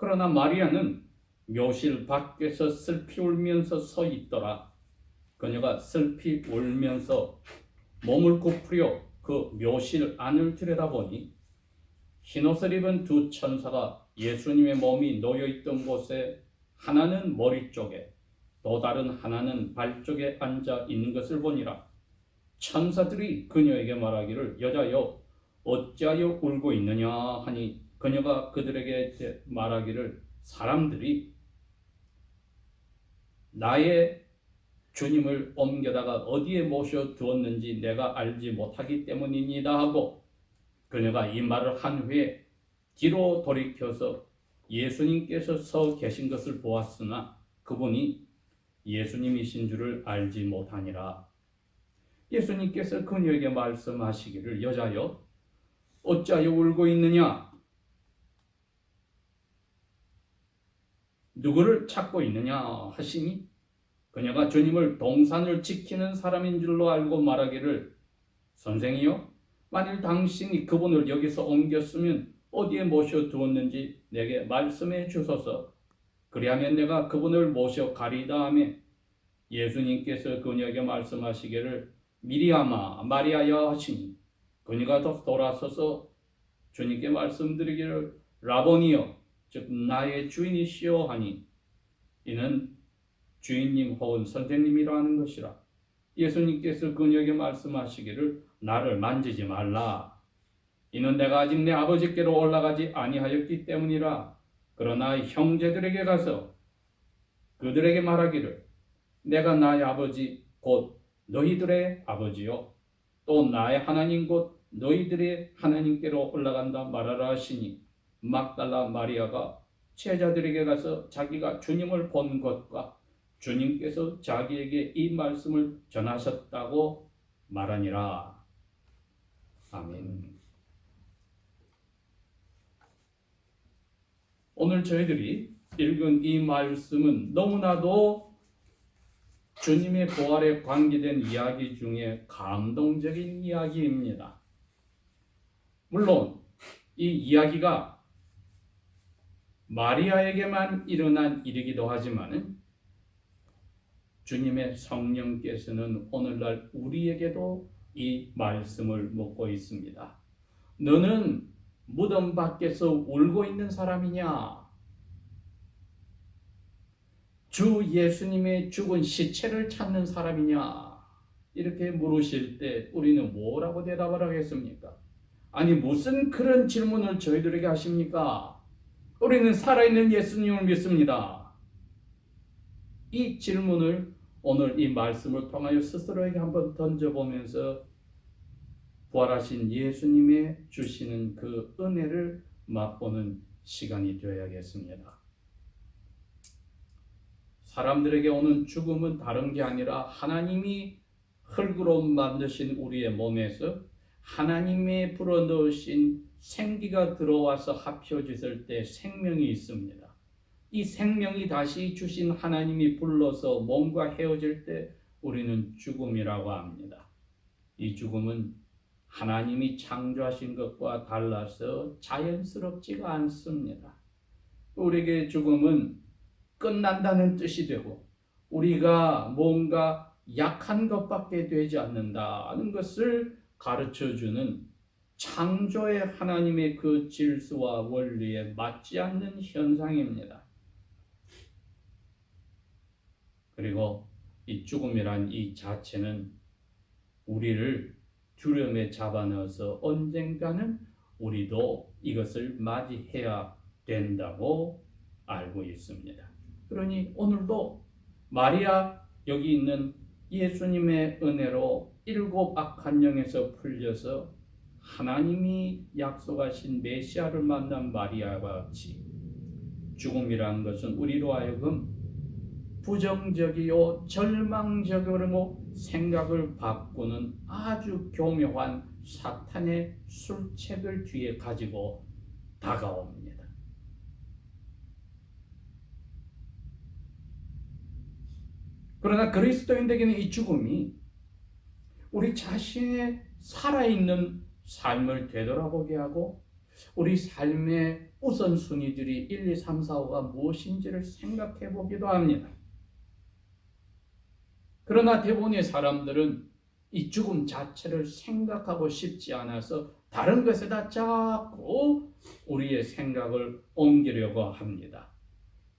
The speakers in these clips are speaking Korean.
그러나 마리아는 묘실 밖에서 슬피 울면서 서 있더라. 그녀가 슬피 울면서 몸을 굽히려 그 묘실 안을 들여다보니 흰옷을 입은 두 천사가 예수님의 몸이 놓여있던 곳에 하나는 머리 쪽에 또 다른 하나는 발 쪽에 앉아 있는 것을 보니라. 천사들이 그녀에게 말하기를 여자여 어찌하여 울고 있느냐 하니 그녀가 그들에게 말하기를 사람들이 나의 주님을 옮겨다가 어디에 모셔 두었는지 내가 알지 못하기 때문이니다 하고 그녀가 이 말을 한 후에 뒤로 돌이켜서 예수님께서 서 계신 것을 보았으나 그분이 예수님이신 줄을 알지 못하니라. 예수님께서 그녀에게 말씀하시기를 여자여 어찌하여 울고 있느냐? 누구를 찾고 있느냐 하시니 그녀가 주님을 동산을 지키는 사람인 줄로 알고 말하기를 선생이여 만일 당신이 그분을 여기서 옮겼으면 어디에 모셔 두었는지 내게 말씀해 주소서. 그리하면 내가 그분을 모셔 가리다 하며 예수님께서 그녀에게 말씀하시기를 미리아마 마리아야 하시니 그녀가 더 돌아서서 주님께 말씀드리기를 라보니여 즉 나의 주인이시여 하니 이는 주인님 혹은 선생님이라 하는 것이라. 예수님께서 그녀에게 말씀하시기를 나를 만지지 말라. 이는 내가 아직 내 아버지께로 올라가지 아니하였기 때문이라. 그러나 형제들에게 가서 그들에게 말하기를 내가 나의 아버지 곧 너희들의 아버지요 또 나의 하나님 곧 너희들의 하나님께로 올라간다 말하라 하시니 막달라 마리아가 제자들에게 가서 자기가 주님을 본 것과 주님께서 자기에게 이 말씀을 전하셨다고 말하니라. 아멘. 오늘 저희들이 읽은 이 말씀은 너무나도 주님의 부활에 관계된 이야기 중에 감동적인 이야기입니다. 물론 이 이야기가 마리아에게만 일어난 일이기도 하지만 주님의 성령께서는 오늘날 우리에게도 이 말씀을 묻고 있습니다. 너는 무덤 밖에서 울고 있는 사람이냐? 주 예수님의 죽은 시체를 찾는 사람이냐? 이렇게 물으실 때 우리는 뭐라고 대답을 하겠습니까? 아니 무슨 그런 질문을 저희들에게 하십니까? 우리는 살아있는 예수님을 믿습니다. 이 질문을 오늘 이 말씀을 통하여 스스로에게 한번 던져보면서 부활하신 예수님의 주시는 그 은혜를 맛보는 시간이 되어야겠습니다. 사람들에게 오는 죽음은 다른 게 아니라 하나님이 흙으로 만드신 우리의 몸에서 하나님의 불어넣으신 생기가 들어와서 합혀졌을 때 생명이 있습니다. 이 생명이 다시 주신 하나님이 불러서 몸과 헤어질 때 우리는 죽음이라고 합니다. 이 죽음은 하나님이 창조하신 것과 달라서 자연스럽지가 않습니다. 우리에게 죽음은 끝난다는 뜻이 되고 우리가 뭔가 약한 것밖에 되지 않는다는 것을 가르쳐주는 창조의 하나님의 그 질서와 원리에 맞지 않는 현상입니다. 그리고 이 죽음이란 이 자체는 우리를 두려움에 잡아넣어서 언젠가는 우리도 이것을 맞이해야 된다고 알고 있습니다. 그러니 오늘도 마리아 여기 있는 예수님의 은혜로 7 악한 영에서 풀려서 하나님이 약속하신 메시아를 만난 마리아와 같이 죽음이라는 것은 우리로 하여금 부정적이요 절망적으로 생각을 바꾸는 아주 교묘한 사탄의 술책을 뒤에 가지고 다가옵니다. 그러나 그리스도인에게는 이 죽음이 우리 자신의 살아있는 삶을 되돌아보게 하고 우리 삶의 우선순위들이 1, 2, 3, 4, 5가 무엇인지를 생각해 보기도 합니다. 그러나 대부분의 사람들은 이 죽음 자체를 생각하고 싶지 않아서 다른 것에다 자꾸 우리의 생각을 옮기려고 합니다.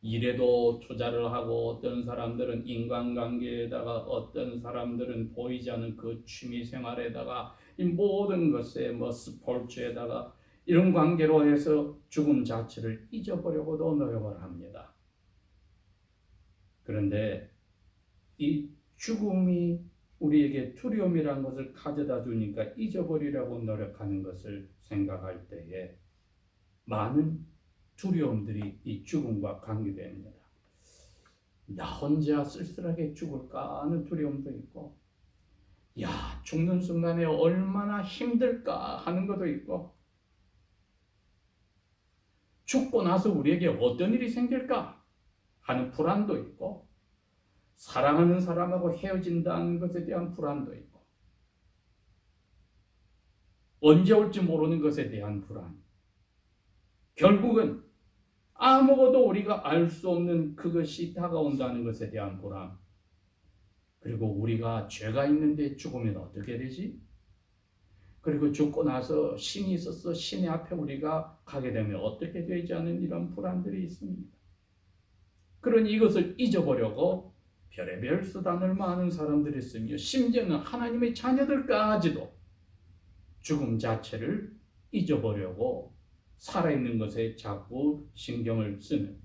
일에도 투자를 하고 어떤 사람들은 인간관계에다가 어떤 사람들은 보이지 않는 그 취미생활에다가 이 모든 것에 스포츠에다가 이런 관계로 해서 죽음 자체를 잊어보려고도 노력을 합니다. 그런데 이 죽음이 우리에게 두려움이라는 것을 가져다 주니까 잊어버리려고 노력하는 것을 생각할 때에 많은 두려움들이 이 죽음과 관계됩니다. 나 혼자 쓸쓸하게 죽을까 하는 두려움도 있고, 야, 죽는 순간에 얼마나 힘들까 하는 것도 있고, 죽고 나서 우리에게 어떤 일이 생길까 하는 불안도 있고, 사랑하는 사람하고 헤어진다는 것에 대한 불안도 있고, 언제 올지 모르는 것에 대한 불안, 결국은 아무것도 우리가 알 수 없는 그것이 다가온다는 것에 대한 불안, 그리고 우리가 죄가 있는데 죽으면 어떻게 되지? 그리고 죽고 나서 신이 있어서 신의 앞에 우리가 가게 되면 어떻게 되지 않은 이런 불안들이 있습니다. 그러니 이것을 잊어보려고 별의별 수단을 많은 사람들이 쓰며 심지어는 하나님의 자녀들까지도 죽음 자체를 잊어보려고 살아있는 것에 자꾸 신경을 쓰는,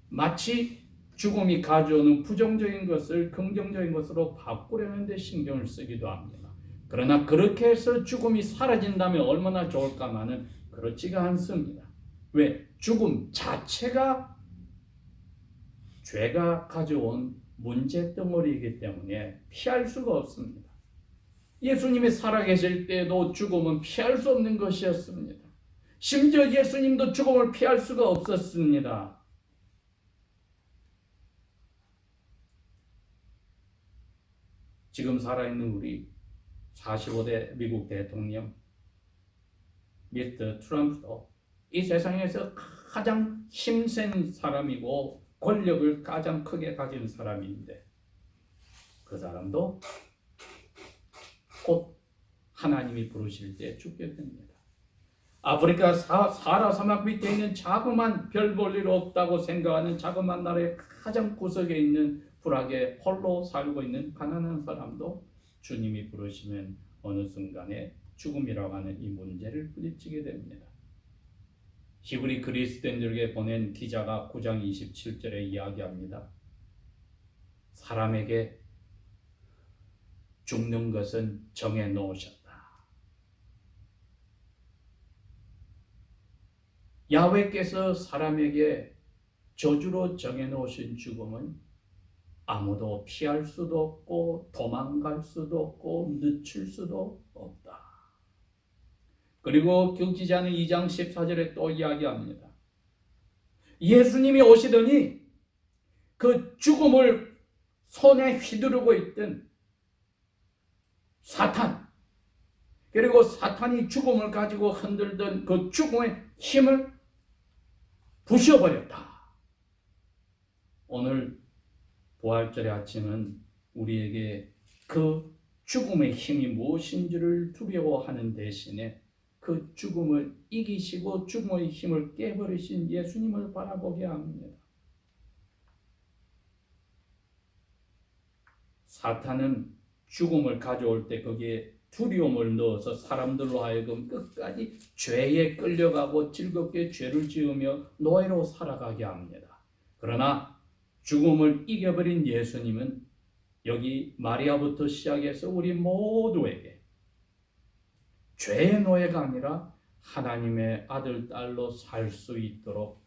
마치 죽음이 가져오는 부정적인 것을 긍정적인 것으로 바꾸려는 데 신경을 쓰기도 합니다. 그러나 그렇게 해서 죽음이 사라진다면 얼마나 좋을까마는 그렇지가 않습니다. 왜? 죽음 자체가 죄가 가져온 문제 덩어리이기 때문에 피할 수가 없습니다. 예수님이 살아계실 때도 죽음은 피할 수 없는 것이었습니다. 심지어 예수님도 죽음을 피할 수가 없었습니다. 지금 살아있는 우리 45대 미국 대통령 미스터 트럼프도 이 세상에서 가장 힘센 사람이고 권력을 가장 크게 가진 사람인데, 그 사람도 곧 하나님이 부르실 때 죽게 됩니다. 아프리카 사하라 사막 밑에 있는 자그만 별 볼 일 없다고 생각하는 자그만 나라의 가장 구석에 있는 불악에 홀로 살고 있는 가난한 사람도 주님이 부르시면 어느 순간에 죽음이라고 하는 이 문제를 부딪히게 됩니다. 히브리 그리스도인들에게 보낸 기자가 9장 27절에 이야기합니다. 사람에게 죽는 것은 정해 놓으셨다. 야훼께서 사람에게 저주로 정해 놓으신 죽음은 아무도 피할 수도 없고 도망갈 수도 없고 늦출 수도 없다. 그리고 그 기자는 2장 14절에 또 이야기합니다. 예수님이 오시더니 그 죽음을 손에 휘두르고 있던 사탄, 그리고 사탄이 죽음을 가지고 흔들던 그 죽음의 힘을 부셔버렸다. 오늘 부활절의 아침은 우리에게 그 죽음의 힘이 무엇인지를 두려워하는 대신에 그 죽음을 이기시고 죽음의 힘을 깨버리신 예수님을 바라보게 합니다. 사탄은 죽음을 가져올 때 거기에 두려움을 넣어서 사람들로 하여금 끝까지 죄에 끌려가고 즐겁게 죄를 지으며 노예로 살아가게 합니다. 그러나 죽음을 이겨버린 예수님은 여기 마리아부터 시작해서 우리 모두에게 죄의 노예가 아니라 하나님의 아들, 딸로 살 수 있도록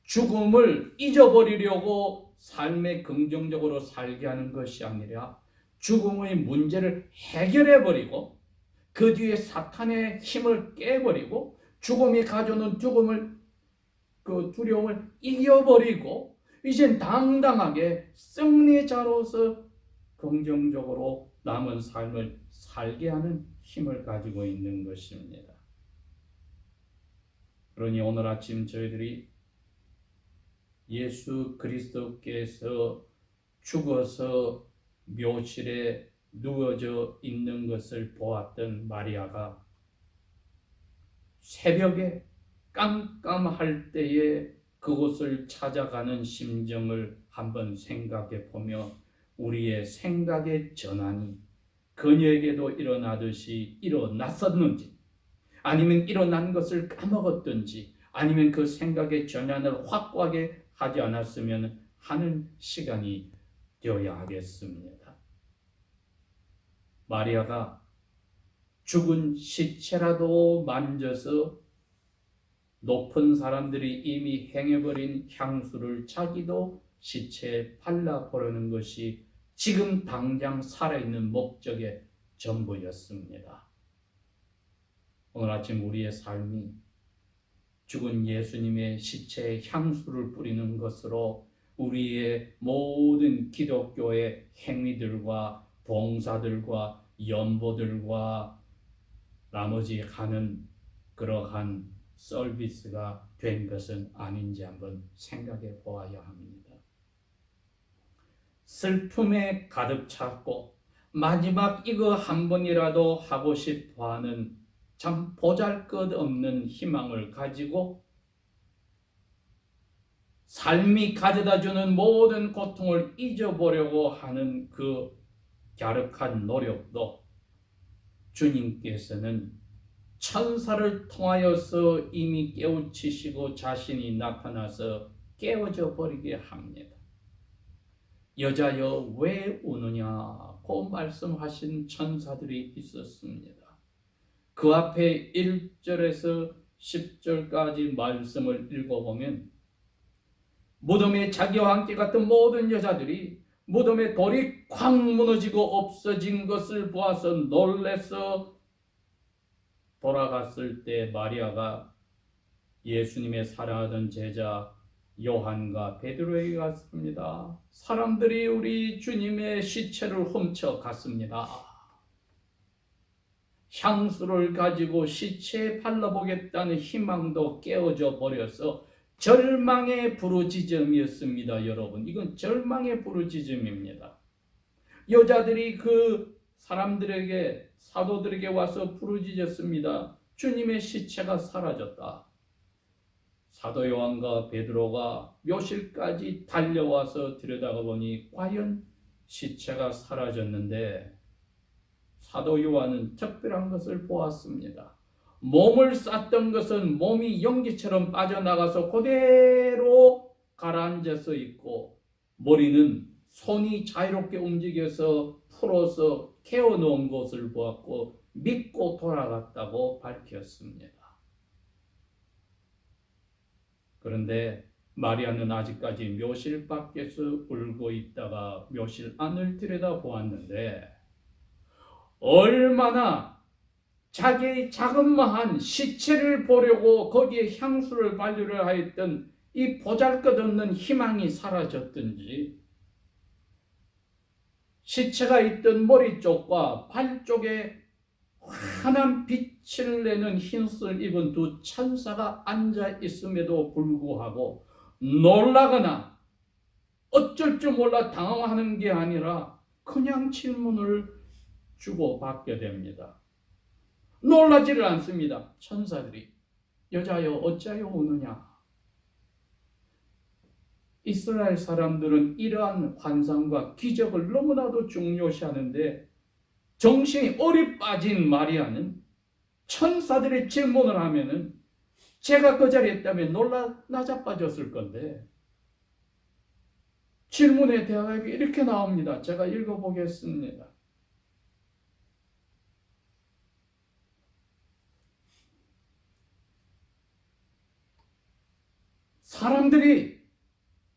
죽음을 잊어버리려고 삶에 긍정적으로 살게 하는 것이 아니라 죽음의 문제를 해결해버리고 그 뒤에 사탄의 힘을 깨버리고 죽음이 가져오는 그 두려움을 이겨버리고 이젠 당당하게 승리자로서 긍정적으로 남은 삶을 살게 하는 힘을 가지고 있는 것입니다. 그러니 오늘 아침 저희들이 예수 그리스도께서 죽어서 묘실에 누워져 있는 것을 보았던 마리아가 새벽에 깜깜할 때에 그곳을 찾아가는 심정을 한번 생각해 보며 우리의 생각의 전환이 그녀에게도 일어나듯이 일어났었는지, 아니면 일어난 것을 까먹었든지, 아니면 그 생각의 전환을 확고하게 하지 않았으면 하는 시간이 되어야 하겠습니다. 마리아가 죽은 시체라도 만져서 높은 사람들이 이미 행해버린 향수를 자기도 시체에 발라보려는 것이 지금 당장 살아있는 목적의 전부였습니다. 오늘 아침 우리의 삶이 죽은 예수님의 시체에 향수를 뿌리는 것으로 우리의 모든 기독교의 행위들과 봉사들과 연보들과 나머지 하는 그러한 서비스가 된 것은 아닌지 한번 생각해 보아야 합니다. 슬픔에 가득 찼고 마지막 이거 한 번이라도 하고 싶어하는 참 보잘것없는 희망을 가지고 삶이 가져다주는 모든 고통을 잊어보려고 하는 그 갸륵한 노력도 주님께서는 천사를 통하여서 이미 깨우치시고 자신이 나타나서 깨워져 버리게 합니다. 여자여 왜 우느냐고 말씀하신 천사들이 있었습니다. 그 앞에 1절에서 10절까지 말씀을 읽어보면 무덤에 자기와 함께 갔던 모든 여자들이 무덤에 돌이 콱 무너지고 없어진 것을 보아서 놀라서 돌아갔을 때 마리아가 예수님의 사랑하던 제자 요한과 베드로에게 갔습니다. 사람들이 우리 주님의 시체를 훔쳐 갔습니다. 향수를 가지고 시체에 발라보겠다는 희망도 깨어져 버려서 절망의 부르짖음이었습니다. 여러분, 이건 절망의 부르짖음입니다. 여자들이 그 사람들에게, 사도들에게 와서 부르짖었습니다. 주님의 시체가 사라졌다. 사도 요한과 베드로가 묘실까지 달려와서 들여다보니 과연 시체가 사라졌는데 사도 요한은 특별한 것을 보았습니다. 몸을 쌌던 것은 몸이 연기처럼 빠져나가서 그대로 가라앉아서 있고 머리는 손이 자유롭게 움직여서 풀어서 캐어놓은 것을 보았고 믿고 돌아갔다고 밝혔습니다. 그런데 마리아는 아직까지 묘실 밖에서 울고 있다가 묘실 안을 들여다보았는데 얼마나 자기의 자그마한 시체를 보려고 거기에 향수를 바르려 하였던 이 보잘것없는 희망이 사라졌든지 시체가 있던 머리 쪽과 발 쪽에 환한 빛을 내는 흰옷을 입은 두 천사가 앉아 있음에도 불구하고 놀라거나 어쩔 줄 몰라 당황하는 게 아니라 그냥 질문을 주고받게 됩니다. 놀라지를 않습니다. 천사들이 여자여 어찌하여 우느냐. 이스라엘 사람들은 이러한 환상과 기적을 너무나도 중요시하는데 정신이 어리 빠진 마리아는 천사들의 질문을 하면은 제가 그 자리에 있다면 놀라 나자빠졌을 건데 질문의 대화가 이렇게 나옵니다. 제가 읽어보겠습니다. 사람들이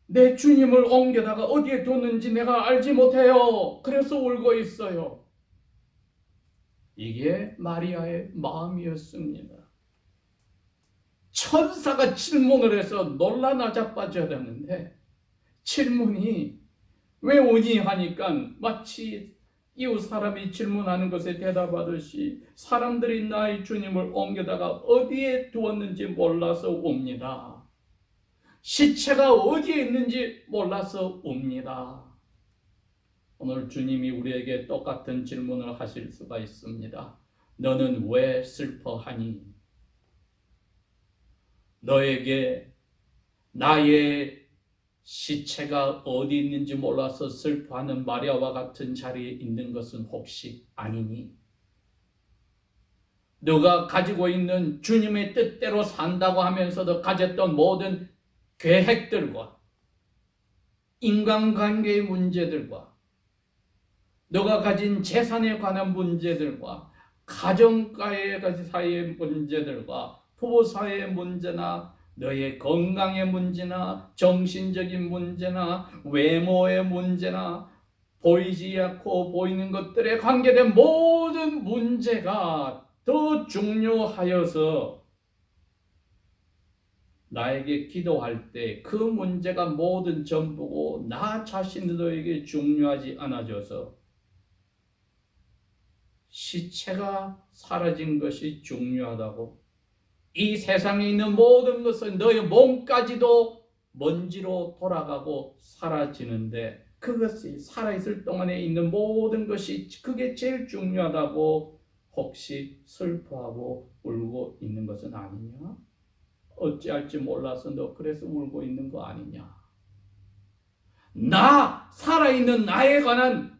내 주님을 옮겨다가 어디에 뒀는지 내가 알지 못해요. 그래서 울고 있어요. 이게 마리아의 마음이었습니다. 천사가 질문을 해서 놀라 나자빠져야 되는데 질문이 왜 우니 하니까 마치 이웃 사람이 질문하는 것에 대답하듯이 사람들이 나의 주님을 옮겨다가 어디에 두었는지 몰라서 옵니다. 시체가 어디에 있는지 몰라서 옵니다. 오늘 주님이 우리에게 똑같은 질문을 하실 수가 있습니다. 너는 왜 슬퍼하니? 너에게 나의 시체가 어디 있는지 몰라서 슬퍼하는 마리아와 같은 자리에 있는 것은 혹시 아니니? 너가 가지고 있는 주님의 뜻대로 산다고 하면서도 가졌던 모든 계획들과 인간관계의 문제들과 너가 가진 재산에 관한 문제들과 가정과의 사이의 문제들과 부부 사이의 문제나 너의 건강의 문제나 정신적인 문제나 외모의 문제나 보이지 않고 보이는 것들에 관계된 모든 문제가 더 중요하여서 나에게 기도할 때 그 문제가 모든 전부고 나 자신도 너에게 중요하지 않아져서 시체가 사라진 것이 중요하다고 이 세상에 있는 모든 것은 너의 몸까지도 먼지로 돌아가고 사라지는데 그것이 살아있을 동안에 있는 모든 것이 그게 제일 중요하다고 혹시 슬퍼하고 울고 있는 것은 아니냐? 어찌할지 몰라서 너 그래서 울고 있는 거 아니냐? 살아있는 나에 관한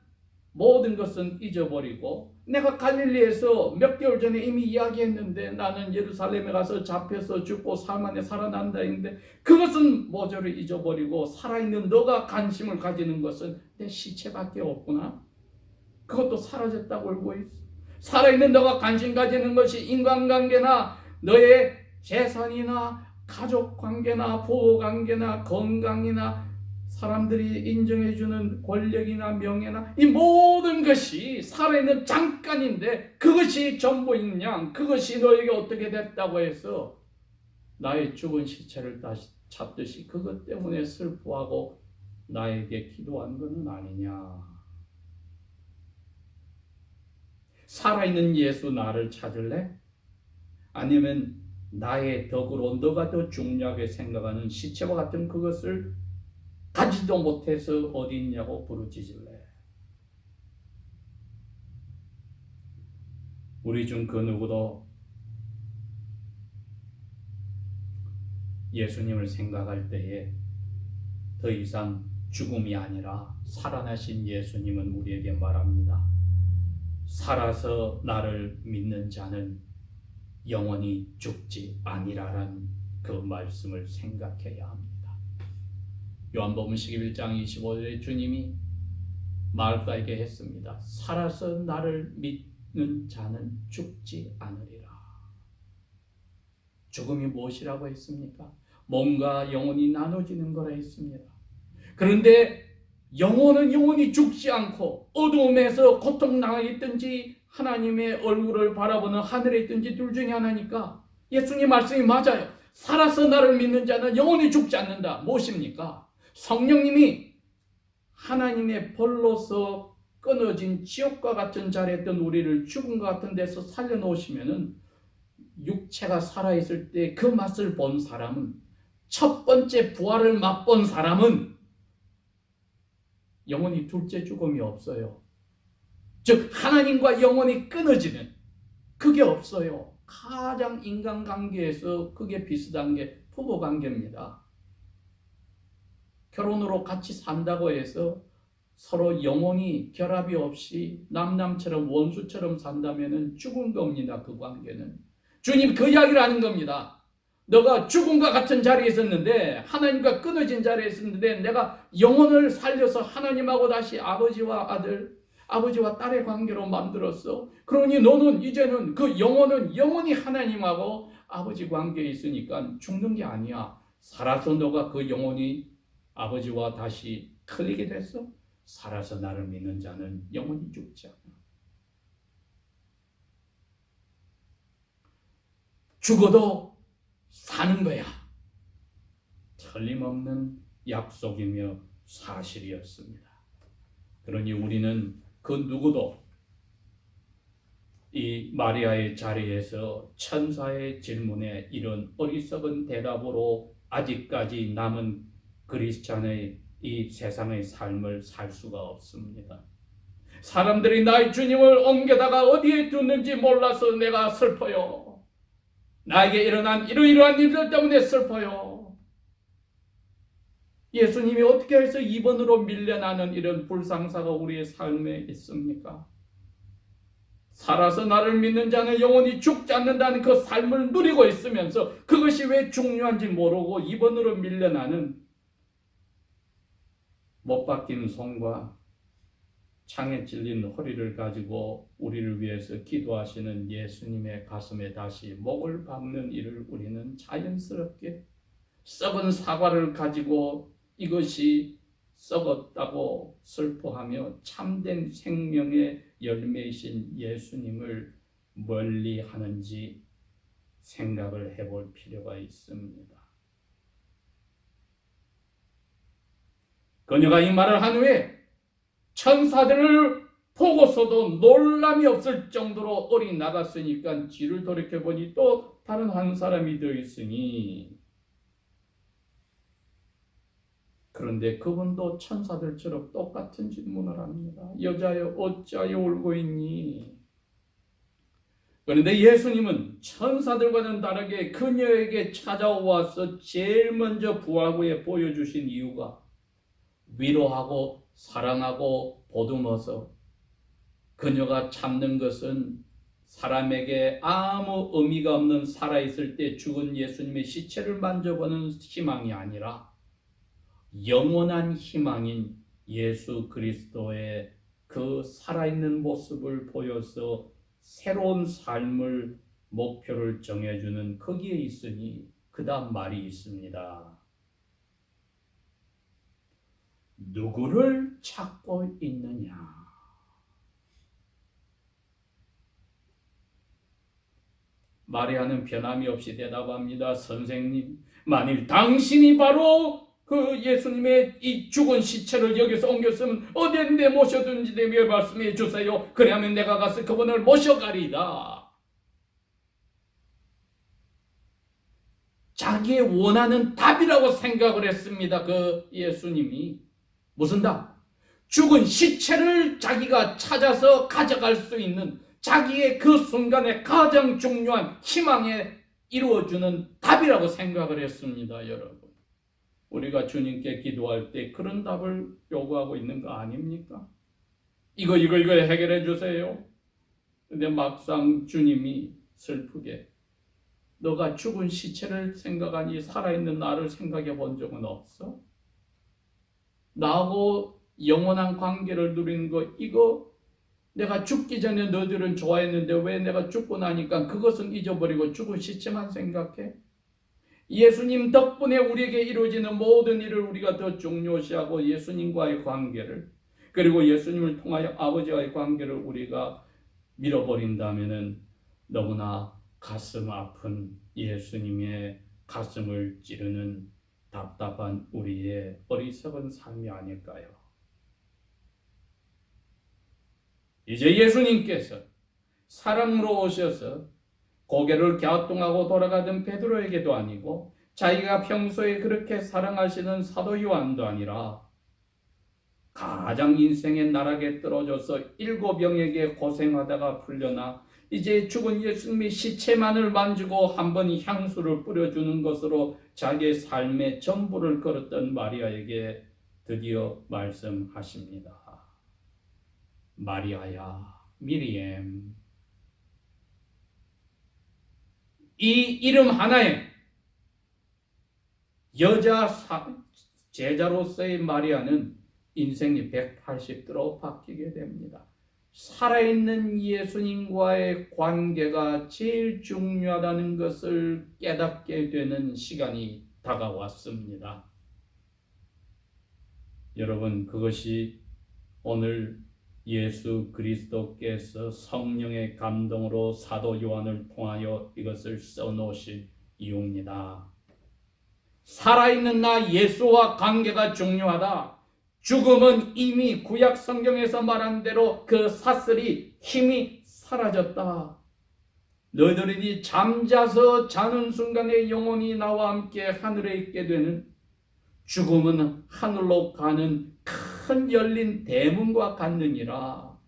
모든 것은 잊어버리고 내가 갈릴리에서 몇 개월 전에 이미 이야기했는데 나는 예루살렘에 가서 잡혀서 죽고 사흘 살아난다 했는데 그것은 모조리 잊어버리고 살아있는 너가 관심을 가지는 것은 내 시체밖에 없구나. 그것도 사라졌다고 알고 있어. 살아있는 너가 관심 가지는 것이 인간관계나 너의 재산이나 가족관계나 부부관계나 건강이나 사람들이 인정해주는 권력이나 명예나 이 모든 것이 살아있는 잠깐인데 그것이 전부인 양 그것이 너에게 어떻게 됐다고 해서 나의 죽은 시체를 다시 찾듯이 그것 때문에 슬퍼하고 나에게 기도한 것은 아니냐. 살아있는 예수 나를 찾을래? 아니면 나의 덕으로 너가 더 중요하게 생각하는 시체와 같은 그것을 가지도 못해서 어디 있냐고 부르짖을래? 우리 중 그 누구도 예수님을 생각할 때에 더 이상 죽음이 아니라 살아나신 예수님은 우리에게 말합니다. 살아서 나를 믿는 자는 영원히 죽지 아니라라는 그 말씀을 생각해야 합니다. 요한복음 11장 25절에 주님이 마르다에게 했습니다. 살아서 나를 믿는 자는 죽지 않으리라. 죽음이 무엇이라고 했습니까? 몸과 영혼이 나눠지는 거라 했습니다. 그런데 영혼은 영원히 죽지 않고 어두움에서 고통당하 있든지 하나님의 얼굴을 바라보는 하늘에 있든지 둘 중에 하나니까 예수님 말씀이 맞아요. 살아서 나를 믿는 자는 영원히 죽지 않는다. 무엇입니까? 성령님이 하나님의 벌로서 끊어진 지옥과 같은 자리에 있던 우리를 죽은 것 같은 데서 살려놓으시면은 육체가 살아있을 때 그 맛을 본 사람은 첫 번째 부활을 맛본 사람은 영원히 둘째 죽음이 없어요. 즉 하나님과 영원히 끊어지는 그게 없어요. 가장 인간관계에서 그게 비슷한 게 부부관계입니다. 결혼으로 같이 산다고 해서 서로 영혼이 결합이 없이 남남처럼 원수처럼 산다면 죽은 겁니다. 그 관계는. 주님 그 이야기를 하는 겁니다. 너가 죽음과 같은 자리에 있었는데 하나님과 끊어진 자리에 있었는데 내가 영혼을 살려서 하나님하고 다시 아버지와 아들, 아버지와 딸의 관계로 만들었어. 그러니 너는 이제는 그 영혼은 영원히 하나님하고 아버지 관계에 있으니까 죽는 게 아니야. 살아서 너가 그 영혼이 아버지와 다시 틀리게 됐어. 살아서 나를 믿는 자는 영원히 죽지 않아. 죽어도 사는 거야. 틀림없는 약속이며 사실이었습니다. 그러니 우리는 그 누구도 이 마리아의 자리에서 천사의 질문에 이런 어리석은 대답으로 아직까지 남은 그리스찬의 이 세상의 삶을 살 수가 없습니다. 사람들이 나의 주님을 옮겨다가 어디에 뒀는지 몰라서 내가 슬퍼요. 나에게 일어난 이러이러한 일들 때문에 슬퍼요. 예수님이 어떻게 해서 2번으로 밀려나는 이런 불상사가 우리의 삶에 있습니까? 살아서 나를 믿는 자는 영원히 죽지 않는다는 그 삶을 누리고 있으면서 그것이 왜 중요한지 모르고 2번으로 밀려나는 못 박힌 손과 창에 찔린 허리를 가지고 우리를 위해서 기도하시는 예수님의 가슴에 다시 목을 박는 일을 우리는 자연스럽게 썩은 사과를 가지고 이것이 썩었다고 슬퍼하며 참된 생명의 열매이신 예수님을 멀리 하는지 생각을 해볼 필요가 있습니다. 그녀가 이 말을 한 후에 천사들을 보고서도 놀람이 없을 정도로 어리나갔으니까 뒤를 돌이켜보니 또 다른 한 사람이 더 있으니, 그런데 그분도 천사들처럼 똑같은 질문을 합니다. 여자여 어찌하여 울고 있니? 그런데 예수님은 천사들과는 다르게 그녀에게 찾아와서 제일 먼저 부활 후에 보여주신 이유가 위로하고 사랑하고 보듬어서 그녀가 참는 것은 사람에게 아무 의미가 없는 살아있을 때 죽은 예수님의 시체를 만져보는 희망이 아니라 영원한 희망인 예수 그리스도의 그 살아있는 모습을 보여서 새로운 삶을 목표를 정해주는 거기에 있으니 그 다음 말이 있습니다. 누구를 찾고 있느냐? 마리아는 변함이 없이 대답합니다. 선생님, 만일 당신이 바로 그 예수님의 이 죽은 시체를 여기서 옮겼으면 어디에 모셔둔지 내며 말씀해 주세요. 그래야면 내가 가서 그분을 모셔가리다. 자기의 원하는 답이라고 생각을 했습니다. 그 예수님이. 무슨 답? 죽은 시체를 자기가 찾아서 가져갈 수 있는 자기의 그 순간에 가장 중요한 희망에 이루어주는 답이라고 생각을 했습니다. 여러분, 우리가 주님께 기도할 때 그런 답을 요구하고 있는 거 아닙니까? 이거 해결해 주세요. 근데 막상 주님이 슬프게 너가 죽은 시체를 생각하니 살아있는 나를 생각해 본 적은 없어? 나하고 영원한 관계를 누리는 거, 이거 내가 죽기 전에 너희들은 좋아했는데 왜 내가 죽고 나니까 그것은 잊어버리고 죽은 시체만 생각해? 예수님 덕분에 우리에게 이루어지는 모든 일을 우리가 더 중요시하고 예수님과의 관계를, 그리고 예수님을 통하여 아버지와의 관계를 우리가 밀어버린다면 너무나 가슴 아픈 예수님의 가슴을 찌르는 답답한 우리의 어리석은 삶이 아닐까요? 이제 예수님께서 사랑으로 오셔서 고개를 갸우뚱하고 돌아가던 베드로에게도 아니고 자기가 평소에 그렇게 사랑하시는 사도 요한도 아니라 가장 인생의 나락에 떨어져서 7영에게 고생하다가 풀려나 이제 죽은 예수님의 시체만을 만지고 한 번 향수를 뿌려주는 것으로 자기의 삶의 전부를 걸었던 마리아에게 드디어 말씀하십니다. 마리아야, 미리엠. 이 이름 하나에 여자 제자로서의 마리아는 인생이 180도로 바뀌게 됩니다. 살아있는 예수님과의 관계가 제일 중요하다는 것을 깨닫게 되는 시간이 다가왔습니다. 여러분, 그것이 오늘 예수 그리스도께서 성령의 감동으로 사도 요한을 통하여 이것을 써놓으신 이유입니다. 살아있는 나 예수와 관계가 중요하다. 죽음은 이미 구약 성경에서 말한 대로 그 사슬이 힘이 사라졌다. 너희들이 잠자서 자는 순간에 영혼이 나와 함께 하늘에 있게 되는, 죽음은 하늘로 가는 큰 열린 대문과 같느니라.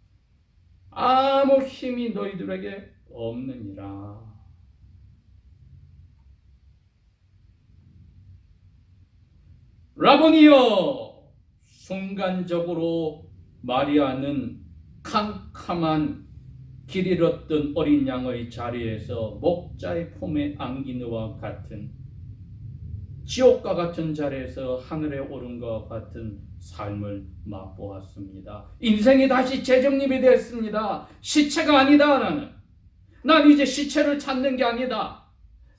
아무 힘이 너희들에게 없느니라. 라보니여, 순간적으로 마리아는 캄캄한 길 잃었던 어린 양의 자리에서 목자의 품에 안긴 이와 같은, 지옥과 같은 자리에서 하늘에 오른 것과 같은 삶을 맛보았습니다. 인생이 다시 재정립이 됐습니다. 시체가 아니다. 난 이제 시체를 찾는 게 아니다.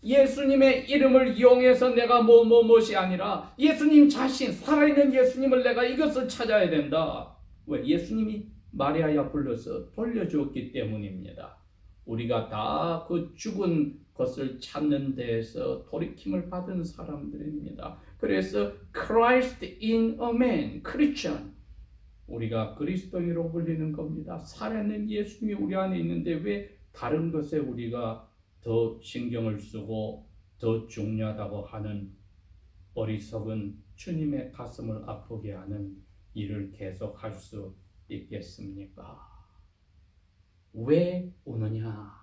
예수님의 이름을 이용해서 내가 무엇이 아니라 예수님 자신, 살아있는 예수님을 내가 이것을 찾아야 된다. 왜? 예수님이 마리아야 불러서 돌려주었기 때문입니다. 우리가 다 그 죽은 것을 찾는 데에서 돌이킴을 받은 사람들입니다. 그래서 Christ in a man, Christian, 우리가 그리스도인으로 불리는 겁니다. 살아있는 예수님이 우리 안에 있는데 왜 다른 것에 우리가 더 신경을 쓰고 더 중요하다고 하는 어리석은, 주님의 가슴을 아프게 하는 일을 계속할 수 있겠습니까? 왜 우느냐?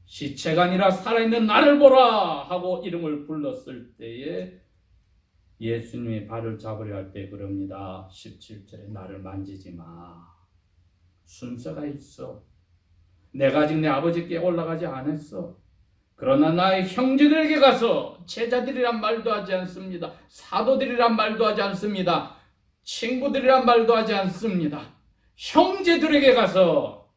시체가 아니라 살아있는 나를 보라 하고 이름을 불렀을 때에 예수님의 발을 잡으려 할 때 그럽니다. 17절에 나를 만지지 마. 순서가 있어. 내가 아직 내 아버지께 올라가지 않았어. 그러나 나의 형제들에게 가서, 제자들이란 말도 하지 않습니다. 사도들이란 말도 하지 않습니다. 친구들이란 말도 하지 않습니다. 형제들에게 가서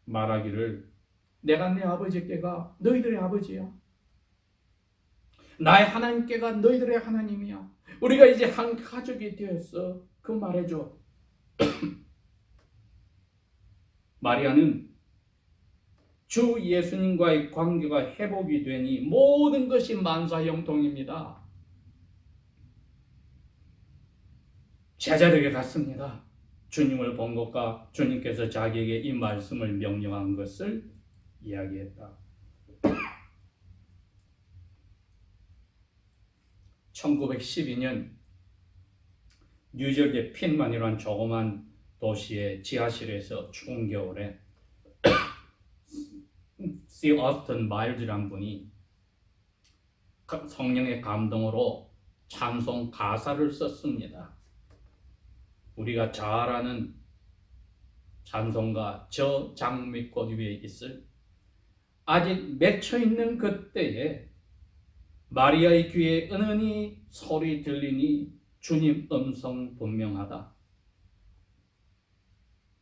말하기를, 내가 내 아버지께가 너희들의 아버지야. 나의 하나님께가 너희들의 하나님이야. 우리가 이제 한 가족이 되었어. 그 말해줘. 마리아는 주 예수님과의 관계가 회복이 되니 모든 것이 만사형통입니다. 제자들에게 갔습니다. 주님을 본 것과 주님께서 자기에게 이 말씀을 명령한 것을 이야기했다. 1912년 뉴저지 핀만이라는 조그만 도시의 지하실에서 추운 겨울에 C. 어스턴 마일즈란 분이 성령의 감동으로 찬송 가사를 썼습니다. 우리가 잘 아는 찬송가 저 장미꽃 위에 있을, 아직 맺혀 있는 그때에 마리아의 귀에 은은히 소리 들리니 주님 음성 분명하다.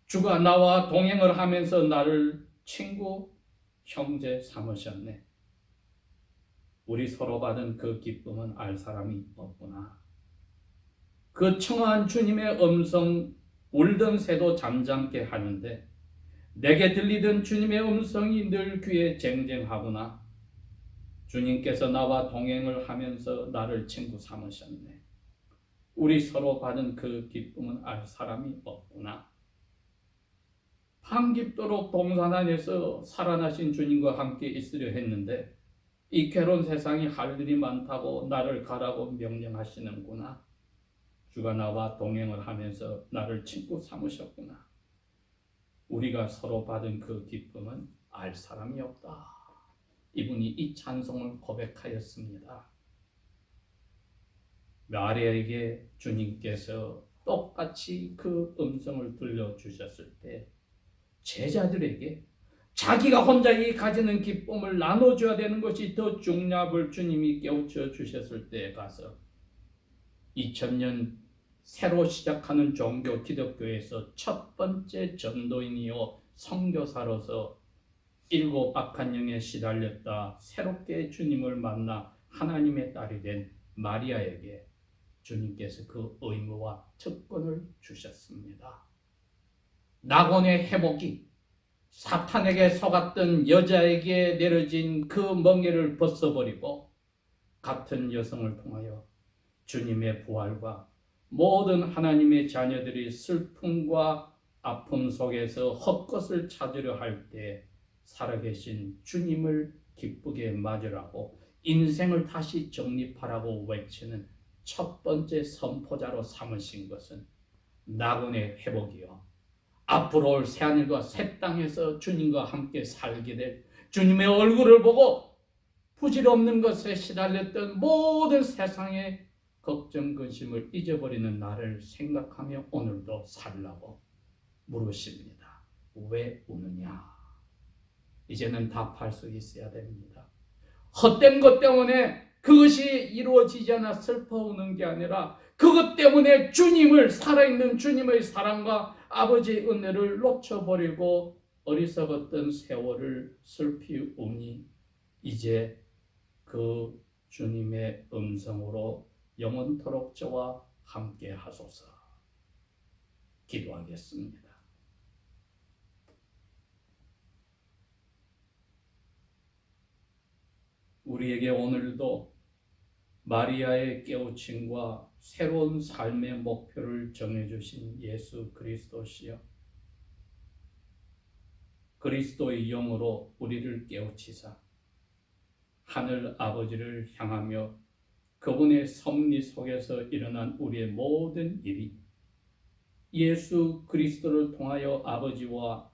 주가 나와 동행을 하면서 나를 친구, 형제 삼으셨네. 우리 서로 받은 그 기쁨은 알 사람이 없구나. 그 청아한 주님의 음성, 울던 새도 잠잠게 하는데 내게 들리던 주님의 음성이 늘 귀에 쟁쟁하구나. 주님께서 나와 동행을 하면서 나를 친구 삼으셨네. 우리 서로 받은 그 기쁨은 알 사람이 없구나. 밤 깊도록 동산 안에서 살아나신 주님과 함께 있으려 했는데 이 괴로운 세상이 할 일이 많다고 나를 가라고 명령하시는구나. 주가 나와 동행을 하면서 나를 친구 삼으셨구나. 우리가 서로 받은 그 기쁨은 알 사람이 없다. 이분이 이 찬송을 고백하였습니다. 마리아에게 주님께서 똑같이 그 음성을 들려주셨을 때 제자들에게 자기가 혼자 가지는 기쁨을 나눠줘야 되는 것이 더 중요함을 주님이 깨우쳐 주셨을 때에 가서 2000년 새로 시작하는 종교 기독교에서 첫 번째 전도인이요 선교사로서 7 악한 영에 시달렸다 새롭게 주님을 만나 하나님의 딸이 된 마리아에게 주님께서 그 의무와 특권을 주셨습니다. 낙원의 회복이 사탄에게 속았던 여자에게 내려진 그 멍에를 벗어버리고 같은 여성을 통하여 주님의 부활과 모든 하나님의 자녀들이 슬픔과 아픔 속에서 헛것을 찾으려 할 때 살아계신 주님을 기쁘게 맞으라고 인생을 다시 정립하라고 외치는 첫 번째 선포자로 삼으신 것은 나그네 회복이요, 앞으로 올 새하늘과 새 땅에서 주님과 함께 살게 될 주님의 얼굴을 보고 부질없는 것에 시달렸던 모든 세상의 걱정 근심을 잊어버리는 나를 생각하며 오늘도 살라고 물으십니다. 왜 우느냐? 이제는 답할 수 있어야 됩니다. 헛된 것 때문에 그것이 이루어지지 않아 슬퍼 우는 게 아니라 그것 때문에 주님을, 살아있는 주님의 사랑과 아버지의 은혜를 놓쳐버리고 어리석었던 세월을 슬피 우니 이제 그 주님의 음성으로 영원토록 저와 함께 하소서. 기도하겠습니다. 우리에게 오늘도 마리아의 깨우침과 새로운 삶의 목표를 정해주신 예수 그리스도시여, 그리스도의 영으로 우리를 깨우치사 하늘 아버지를 향하며 그분의 섭리 속에서 일어난 우리의 모든 일이 예수 그리스도를 통하여 아버지와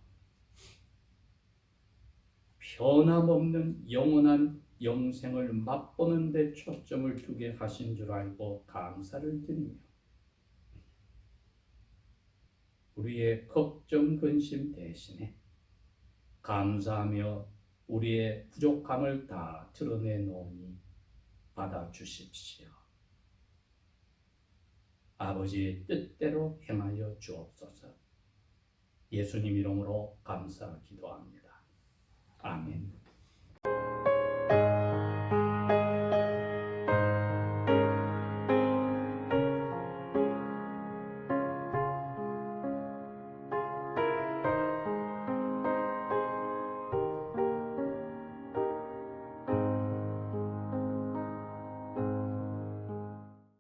변함없는 영원한 영생을 맛보는 데 초점을 두게 하신 줄 알고 감사를 드리며 우리의 걱정 근심 대신에 감사하며 우리의 부족함을 다 드러내놓으니 받아주십시오. 아버지의 뜻대로 행하여 주옵소서. 예수님 이름으로 감사 기도합니다. 아멘.